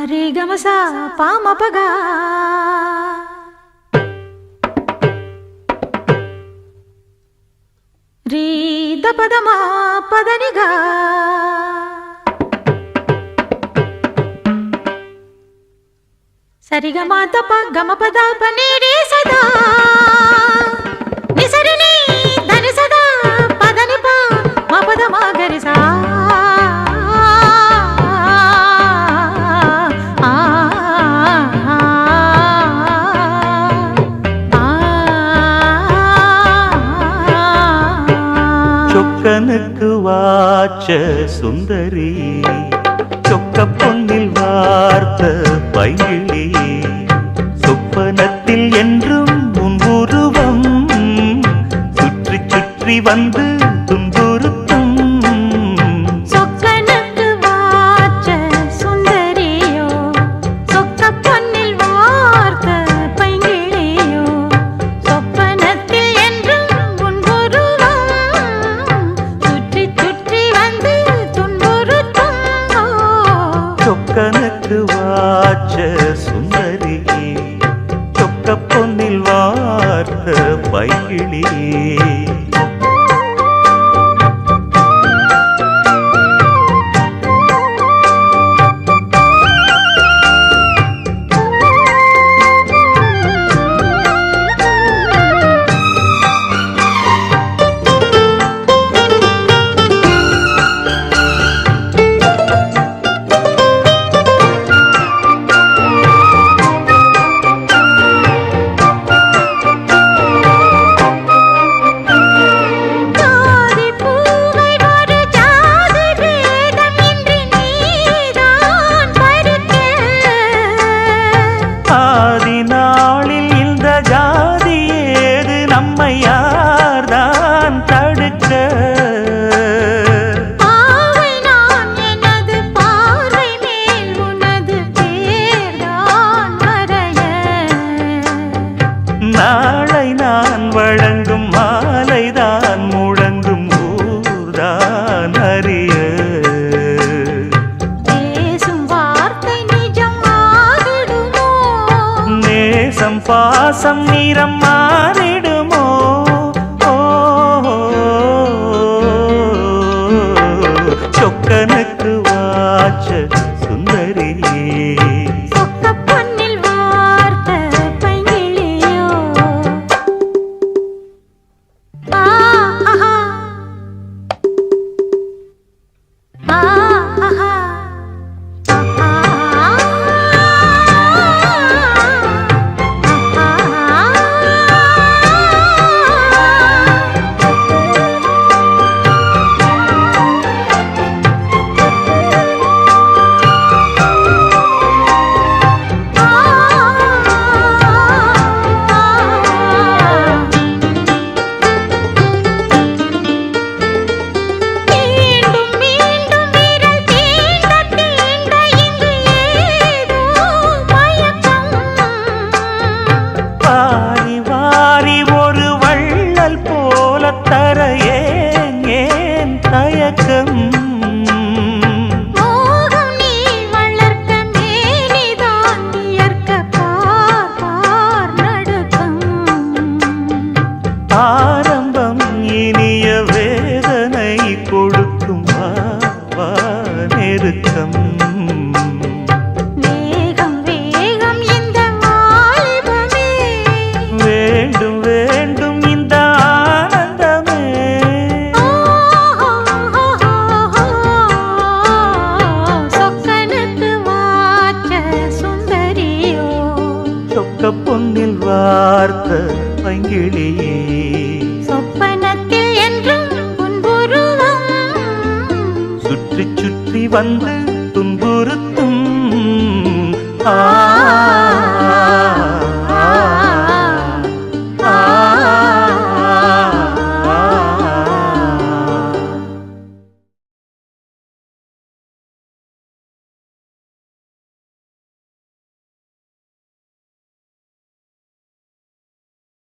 रे गमसा पाम पगा रे दपदमा पदनिगा सरिगमा तप गम पदा पने रे सदा निसरिनी धनि सदा पदनि पा मा पदमा गरि सा சொக்கனுக்கு வாச்ச சுந்தரி சொக்க பொன்னில் வார்த்த பைங்கிளி சொப்பனத்தில் என்றும் உன் உருவம் சுற்றி சுற்றி வந்து துன்புறுத்தும் சொக்கனுக்கு வாச்ச சுந்தரியோ சொக்க பொன்னில் வார்த்த பைங்கிளியோ சொப்பனத்தில் என்றும் உன் உருவம் சுற்றி சுற்றி வந்து துன்புறுத்தும் சொக்கனுக்கு வாச்ச சுந்தரி சொக்க பொன்னில் வார்த்த பைங்கிளி யார்தான் தடுக்க ஆவை நான் எனது பார்வை மேல் உனது பேர்தான் மறைய நாளை நான் வழங்கும் மாலைதான் முழங்கும் ஊர்தான் அறிய பேசும் வார்த்தை நிஜம் ஆகிடுமோ நேசம் பாசம் நிறம் மாறிடுமோ சொக்கனுக்கு வாச்ச சுந்தரி சொக்க பொன்னில் வார்த்த பைங்கிளியோ ஆஹா ஆஹா தர ஏன் தயக்கம் மோகம் நீ வளர்க்க மேனிதான் இயற்க பார் நடுக்கம் ஆரம்பம் இனிய வேதனை கொடுக்கும் வா நெருக்கம் வேகம் வேகம் இந்த வாலிபமே வேண்டும் வேண்டும் இந்த சொக்க பொன்னில் வார்த்த பைங்கிளியே சொப்பனத்தில் என்றும் உன் உருவம் சுற்றி சுற்றி வந்து துன்புறுத்தும்